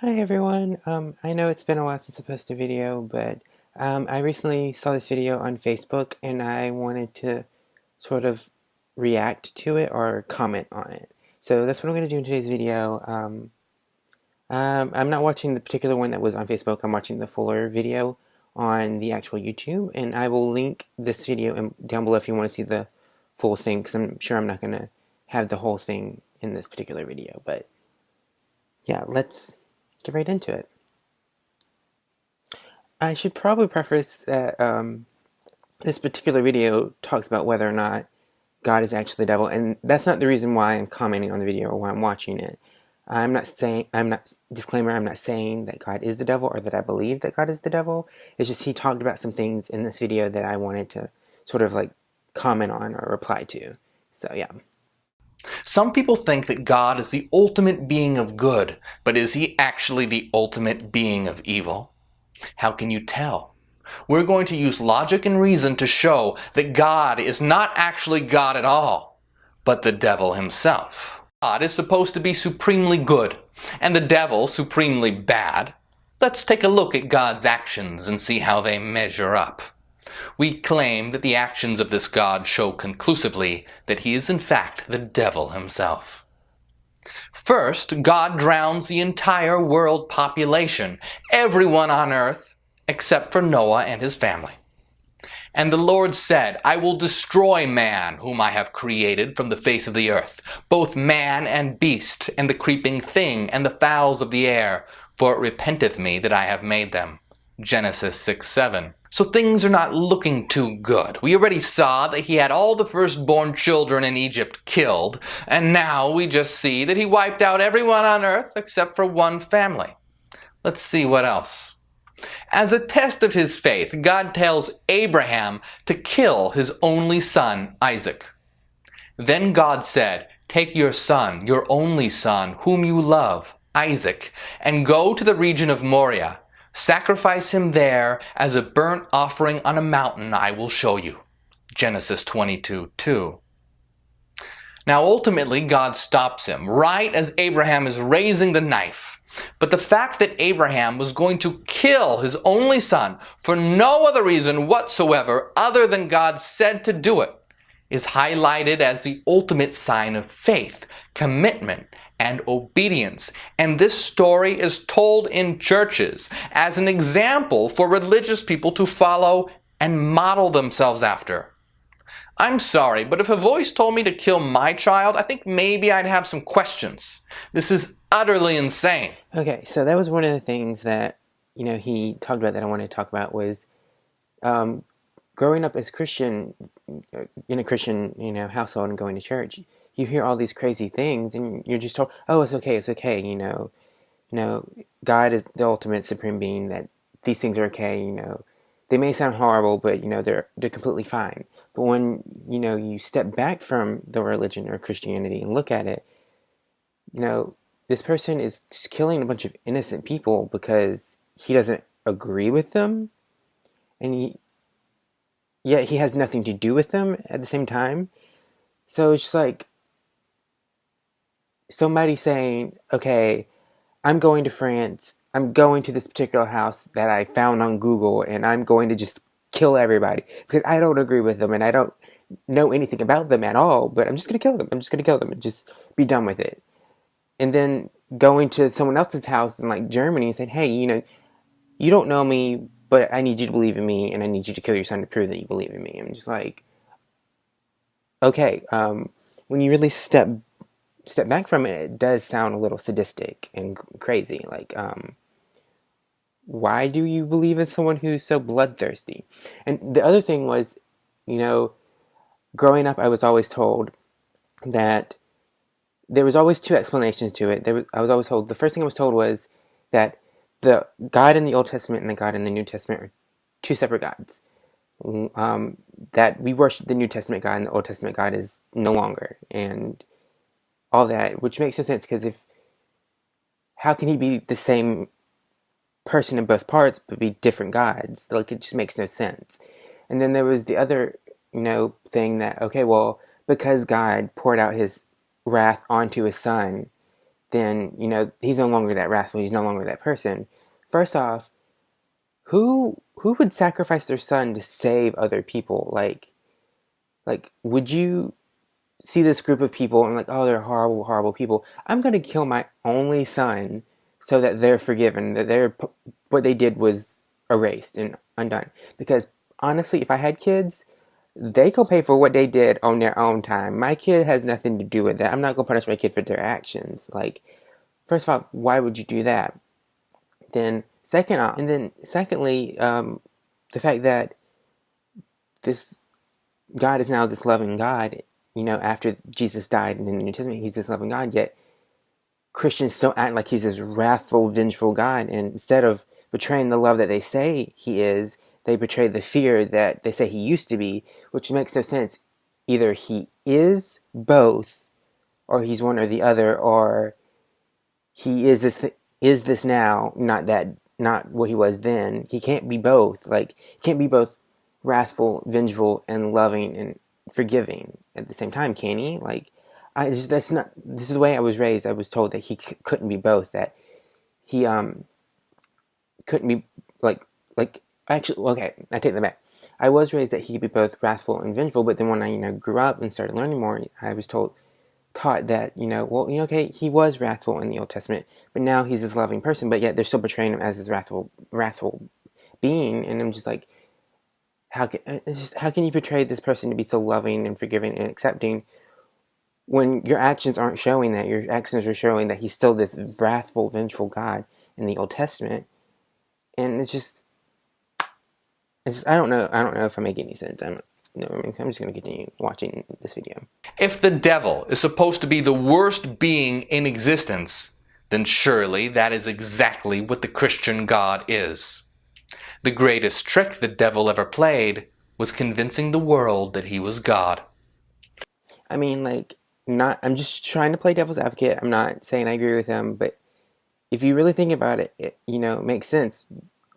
Hi everyone. I know it's been a while since I posted a video, but I recently saw this video on Facebook and I wanted to sort of react to it or comment on it. So that's what I'm going to do in today's video. I'm not watching the particular one that was on Facebook. I'm watching the fuller video on the actual YouTube, and I will link this video down below if you want to see the full thing, because I'm sure I'm not going to have the whole thing in this particular video. But yeah, let's get right into it. I should probably preface that this particular video talks about whether or not God is actually the devil, and that's not the reason why I'm commenting on the video or why I'm watching it. Disclaimer, I'm not saying that God is the devil or that I believe that God is the devil. It's just he talked about some things in this video that I wanted to sort of like comment on or reply to. So yeah. Some people think that God is the ultimate being of good, but is he actually the ultimate being of evil? How can you tell? We're going to use logic and reason to show that God is not actually God at all, but the devil himself. God is supposed to be supremely good, and the devil supremely bad. Let's take a look at God's actions and see how they measure up. We claim that the actions of this God show conclusively that he is in fact the devil himself. First, God drowns the entire world population, everyone on earth, except for Noah and his family. And the Lord said, I will destroy man, whom I have created from the face of the earth, both man and beast, and the creeping thing, and the fowls of the air, for it repenteth me that I have made them. Genesis 6:7. So things are not looking too good. We already saw that he had all the firstborn children in Egypt killed, and now we just see that he wiped out everyone on earth except for one family. Let's see what else. As a test of his faith, God tells Abraham to kill his only son, Isaac. Then God said, take your son, your only son, whom you love, Isaac, and go to the region of Moriah. Sacrifice him there as a burnt offering on a mountain I will show you. Genesis 22:2. Now ultimately God stops him right as Abraham is raising the knife. But the fact that Abraham was going to kill his only son for no other reason whatsoever other than God said to do it is highlighted as the ultimate sign of faith, commitment, and obedience. And this story is told in churches as an example for religious people to follow and model themselves after. I'm sorry, but if a voice told me to kill my child, I think maybe I'd have some questions. This is utterly insane. Okay, so that was one of the things that, he talked about that I wanted to talk about was growing up as Christian, in a Christian, household and going to church. You hear all these crazy things and you're just told, oh, it's okay, God is the ultimate supreme being, that these things are okay, they may sound horrible, but, they're completely fine. But when, you step back from the religion or Christianity and look at it, this person is just killing a bunch of innocent people because he doesn't agree with them, and yet he has nothing to do with them at the same time. So it's just like somebody saying, okay, I'm going to France, I'm going to this particular house that I found on Google, and I'm going to just kill everybody because I don't agree with them and I don't know anything about them at all, but I'm just going to kill them. I'm just going to kill them and just be done with it. And then going to someone else's house in like Germany and saying, hey, you don't know me, but I need you to believe in me and I need you to kill your son to prove that you believe in me. I'm just like, okay, when you really step back from it, it does sound a little sadistic and crazy. Like, why do you believe in someone who's so bloodthirsty? And the other thing was, growing up, I was always told that there was always two explanations to it. I was always told, the first thing I was told was that the God in the Old Testament and the God in the New Testament are two separate gods. That we worship the New Testament God and the Old Testament God is no longer, and all that, which makes no sense because how can he be the same person in both parts but be different gods? Like, it just makes no sense. And then there was the other, thing that, okay, well, because God poured out his wrath onto his son, then, he's no longer that wrathful. He's no longer that person. First off, who would sacrifice their son to save other people? Like, would you see this group of people and like, oh, they're horrible, horrible people. I'm going to kill my only son so that they're forgiven, that what they did was erased and undone. Because honestly, if I had kids, they go pay for what they did on their own time. My kid has nothing to do with that. I'm not going to punish my kid for their actions. Like, first of all, why would you do that? Secondly, the fact that this God is now this loving God, after Jesus died in the New Testament, he's this loving God, yet Christians still act like he's this wrathful, vengeful God, and instead of betraying the love that they say he is, they betray the fear that they say he used to be, which makes no sense. Either he is both, or he's one or the other, or he is this now, not what he was then. He can't be both. Like, he can't be both wrathful, vengeful, and loving and forgiving at the same time, can he? Like, this is the way I was raised. I was told that he couldn't be both. That he couldn't be actually. Okay, I take that back. I was raised that he could be both wrathful and vengeful, but then when I grew up and started learning more, I was taught that okay, he was wrathful in the Old Testament, but now he's this loving person, but yet they're still portraying him as this wrathful being, and I'm just like, how can you portray this person to be so loving and forgiving and accepting when your actions aren't showing that? Your actions are showing that he's still this wrathful, vengeful God in the Old Testament, and it's just I don't know if I make any sense. I'm just going to continue watching this video. If the devil is supposed to be the worst being in existence, then surely that is exactly what the Christian God is. The greatest trick the devil ever played was convincing the world that he was God. I mean, I'm just trying to play devil's advocate. I'm not saying I agree with him, but if you really think about it, it makes sense.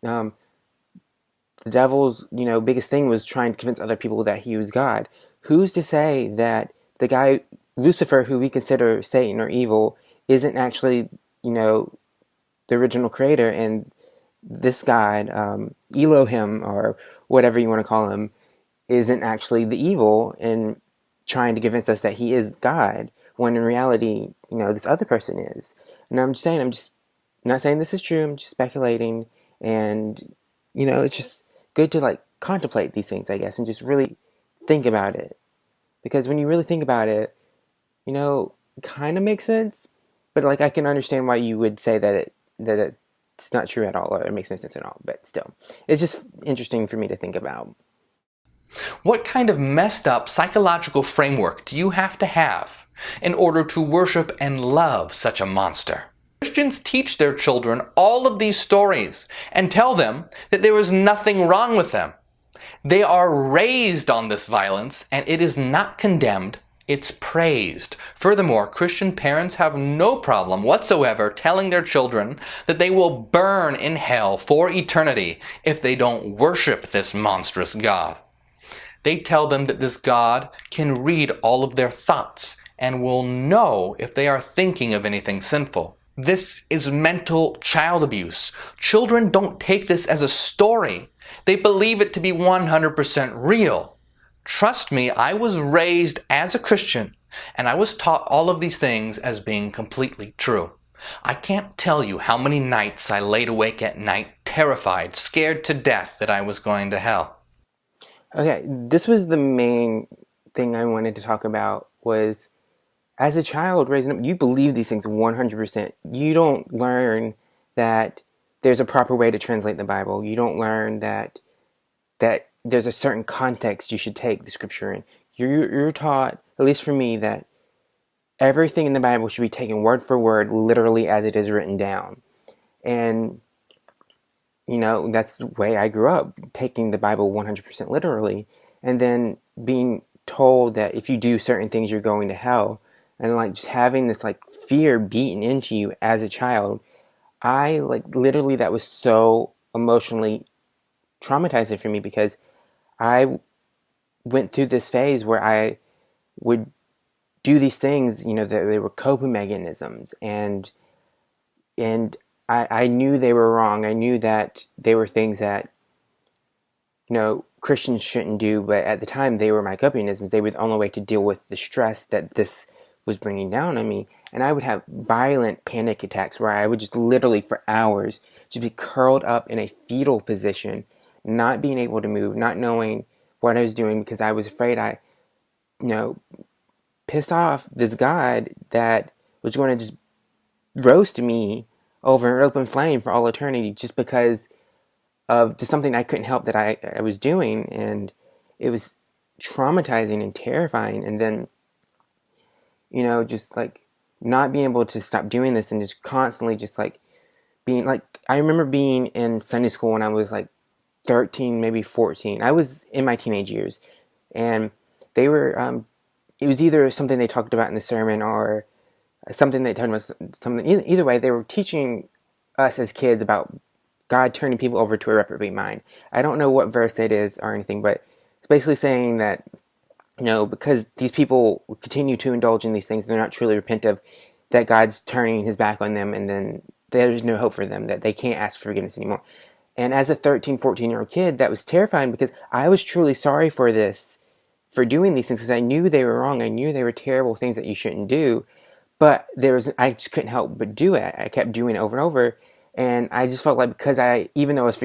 The devil's, biggest thing was trying to convince other people that he was God. Who's to say that the guy, Lucifer, who we consider Satan or evil, isn't actually, the original creator, and this God, Elohim, or whatever you want to call him, isn't actually the evil and trying to convince us that he is God, when in reality, this other person is. And I'm just not saying this is true, I'm just speculating, and, it's just good to, contemplate these things, I guess, and just really think about it. Because when you really think about it, it kind of makes sense, but, I can understand why you would say that it's not true at all, or it makes no sense at all, but still. It's just interesting for me to think about. What kind of messed up psychological framework do you have to have in order to worship and love such a monster? Christians teach their children all of these stories and tell them that there is nothing wrong with them. They are raised on this violence, and it is not condemned, it's praised. Furthermore, Christian parents have no problem whatsoever telling their children that they will burn in hell for eternity if they don't worship this monstrous God. They tell them that this God can read all of their thoughts and will know if they are thinking of anything sinful. This is mental child abuse. Children don't take this as a story. They believe it to be 100% real. Trust me, I was raised as a Christian, and I was taught all of these things as being completely true. I can't tell you how many nights I laid awake at night, terrified, scared to death that I was going to hell. Okay, this was the main thing I wanted to talk about, was as a child raising up, you believe these things 100%. You don't learn that there's a proper way to translate the Bible. You don't learn that there's a certain context you should take the scripture in. You're taught, at least for me, that everything in the Bible should be taken word for word, literally as it is written down. And, that's the way I grew up, taking the Bible 100% literally, and then being told that if you do certain things, you're going to hell. And just having this fear beaten into you as a child, I literally, that was so emotionally traumatizing for me, because I went through this phase where I would do these things, that they were coping mechanisms, and I knew they were wrong. I knew that they were things that Christians shouldn't do, but at the time they were my coping mechanisms. They were the only way to deal with the stress that this was bringing down on me. And I would have violent panic attacks where I would just literally for hours just be curled up in a fetal position, not being able to move, not knowing what I was doing because I was afraid I, pissed off this God that was going to just roast me over an open flame for all eternity just because of just something I couldn't help that I was doing. And it was traumatizing and terrifying. And then, just like not being able to stop doing this and just constantly just like being like, I remember being in Sunday school when I was like 13, maybe 14. I was in my teenage years, and they were, it was either something they talked about in the sermon or something they talked about something. Either way, they were teaching us as kids about God turning people over to a reprobate mind. I don't know what verse it is or anything, but it's basically saying that, because these people continue to indulge in these things, they're not truly repentive, that God's turning his back on them, and then there's no hope for them, that they can't ask for forgiveness anymore. And as a 13, 14-year-old kid, that was terrifying because I was truly sorry for for doing these things, because I knew they were wrong. I knew they were terrible things that you shouldn't do, but I just couldn't help but do it. I kept doing it over and over, and I just felt like because even though I was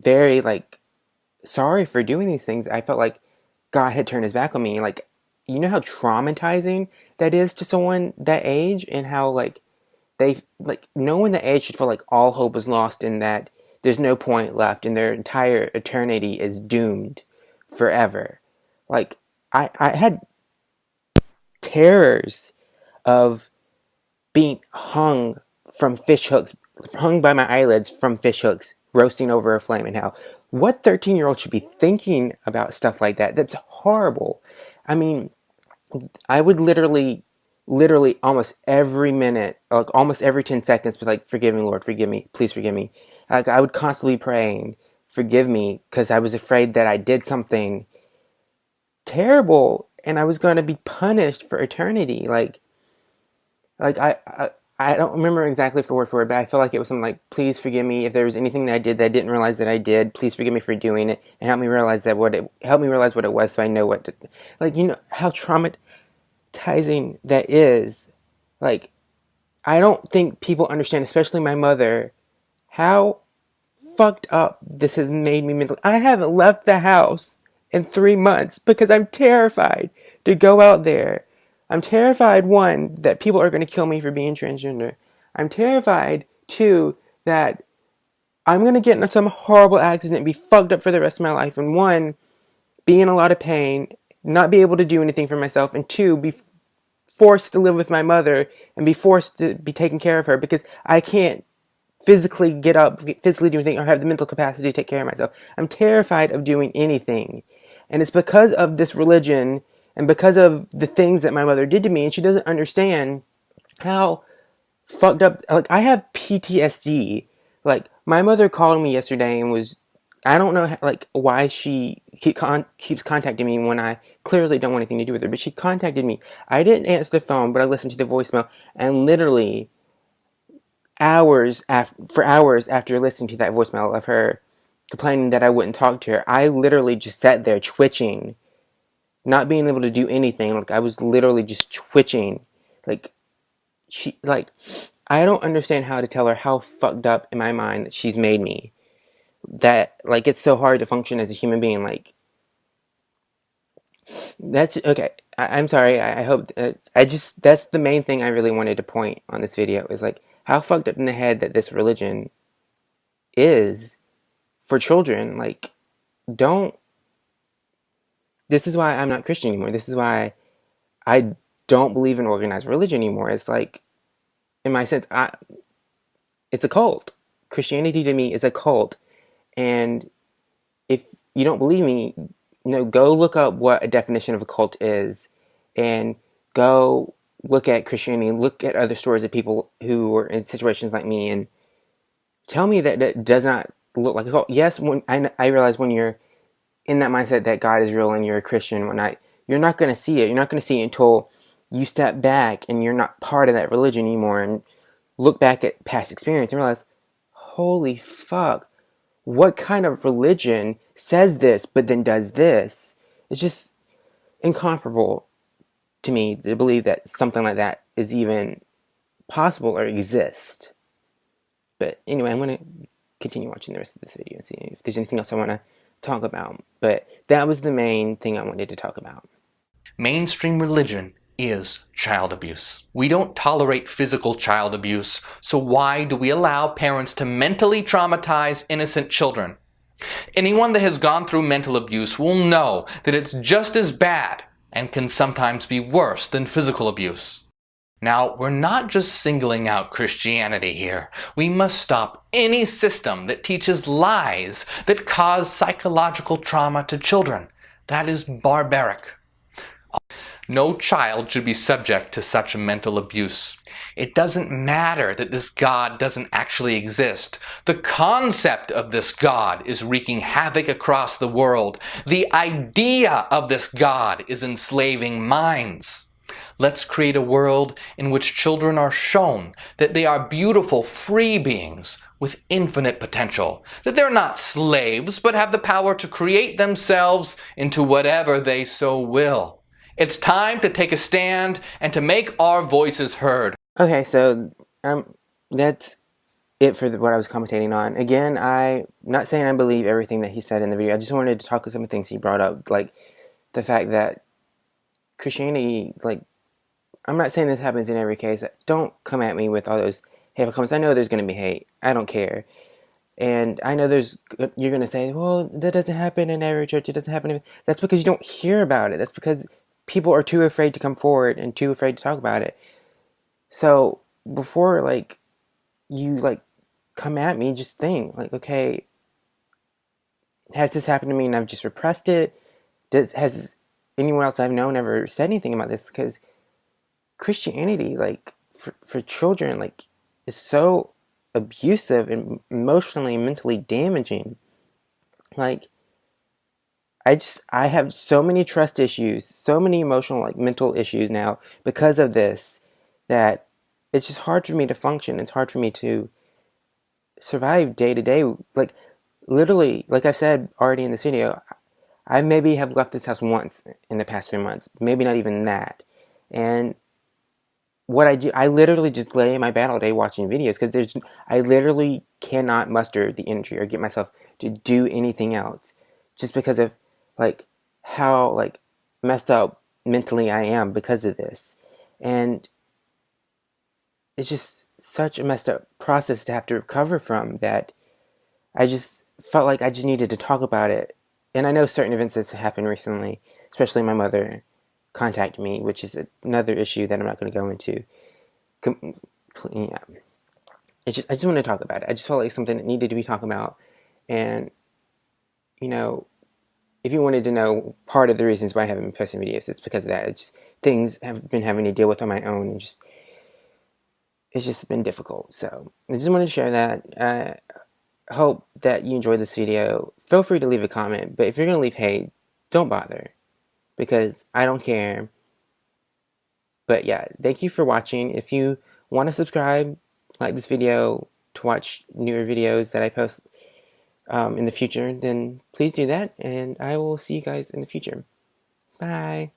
very like sorry for doing these things, I felt like God had turned his back on me. Like, how traumatizing that is to someone that age, and how like knowing that age should feel like all hope is lost and that there's no point left and their entire eternity is doomed forever. Like, I had terrors of being hung from fish hooks, hung by my eyelids from fish hooks, roasting over a flame in hell. What 13-year-old should be thinking about stuff like that? That's horrible. I mean, I would literally almost every minute, like almost every 10 seconds, be like, forgive me, Lord, forgive me, please forgive me. Like, I would constantly be praying, forgive me, because I was afraid that I did something terrible and I was going to be punished for eternity. I don't remember exactly for word, but I feel like it was something like, please forgive me if there was anything that I did that I didn't realize that I did. Please forgive me for doing it, and help me realize what it was, so I know what to, like, how traumatizing that is. Like, I don't think people understand, especially my mother, how fucked up this has made me mentally. I haven't left the house in 3 months because I'm terrified to go out there. I'm terrified, one, that people are going to kill me for being transgender. I'm terrified, two, that I'm going to get in some horrible accident and be fucked up for the rest of my life. And one, be in a lot of pain, not be able to do anything for myself. And two, be forced to live with my mother and be forced to be taking care of her because I can't physically get up, physically do anything, or have the mental capacity to take care of myself. I'm terrified of doing anything. And it's because of this religion and because of the things that my mother did to me, and she doesn't understand how fucked up. Like, I have PTSD. Like, my mother called me yesterday and I don't know, like, why she keeps contacting me when I clearly don't want anything to do with her, but she contacted me. I didn't answer the phone, but I listened to the voicemail, and literally for hours after listening to that voicemail of her complaining that I wouldn't talk to her, I literally just sat there twitching, not being able to do anything. Like, I was literally just twitching. Like, I don't understand how to tell her how fucked up in my mind that she's made me. That, like, it's so hard to function as a human being. Like, that's, okay. I'm sorry. I hope, that's the main thing I really wanted to point on this video, is like, how fucked up in the head that this religion is for children. Like, this is why I'm not Christian anymore. This is why I don't believe in organized religion anymore. It's like, in my sense, it's a cult. Christianity to me is a cult. And if you don't believe me, go look up what a definition of a cult is, and go look at Christianity, look at other stories of people who were in situations like me, and tell me that that does not look like a cult. Yes, when I realize when you're in that mindset that God is real and you're a Christian, you're not going to see it. You're not going to see it until you step back and you're not part of that religion anymore and look back at past experience and realize, holy fuck, what kind of religion says this but then does this? It's just incomparable to me to believe that something like that is even possible or exist. But anyway, I'm going to continue watching the rest of this video and see if there's anything else I want to talk about. But that was the main thing I wanted to talk about. Mainstream religion is child abuse. We don't tolerate physical child abuse, so why do we allow parents to mentally traumatize innocent children? Anyone that has gone through mental abuse will know that it's just as bad and can sometimes be worse than physical abuse. Now, we're not just singling out Christianity here. We must stop any system that teaches lies that cause psychological trauma to children. That is barbaric. No child should be subject to such mental abuse. It doesn't matter that this God doesn't actually exist. The concept of this God is wreaking havoc across the world. The idea of this God is enslaving minds. Let's create a world in which children are shown that they are beautiful, free beings with infinite potential, that they're not slaves, but have the power to create themselves into whatever they so will. It's time to take a stand and to make our voices heard. Okay, so that's it for what I was commentating on. Again, I'm not saying I believe everything that he said in the video. I just wanted to talk about some of the things he brought up, like the fact that Christianity, like, I'm not saying this happens in every case. Don't come at me with all those hateful comments. I know there's going to be hate. I don't care. And I know you're going to say, well, that doesn't happen in every church. It doesn't happen. That's because you don't hear about it. That's because people are too afraid to come forward and too afraid to talk about it. So before, like, you, like, come at me, just think, like, okay, has this happened to me and I've just repressed it? Has anyone else I've known ever said anything about this? Because Christianity, like, for children, like, is so abusive and emotionally and mentally damaging. Like, I have so many trust issues, so many emotional, like, mental issues now because of this, that it's just hard for me to function. It's hard for me to survive day to day. Like, literally, like I said already in this video, I maybe have left this house once in the past 3 months, maybe not even that. And what I do, I literally just lay in my bed all day watching videos because I literally cannot muster the energy or get myself to do anything else just because of, like, how, like, messed up mentally I am because of this. And it's just such a messed up process to have to recover from, that I just felt like I just needed to talk about it. And I know certain events that's happened recently, especially my mother contacted me, which is another issue that I'm not going to go into. Yeah. I just want to talk about it. I just felt like something that needed to be talked about. And, you know, if you wanted to know part of the reasons why I haven't been posting videos, it's because of that. It's just things I've been having to deal with on my own, and it's just been difficult. So I just wanted to share that. I hope that you enjoyed this video. Feel free to leave a comment, but if you're going to leave hate, don't bother, because I don't care. But yeah, thank you for watching. If you want to subscribe, like this video to watch newer videos that I post in the future, then please do that, and I will see you guys in the future. Bye.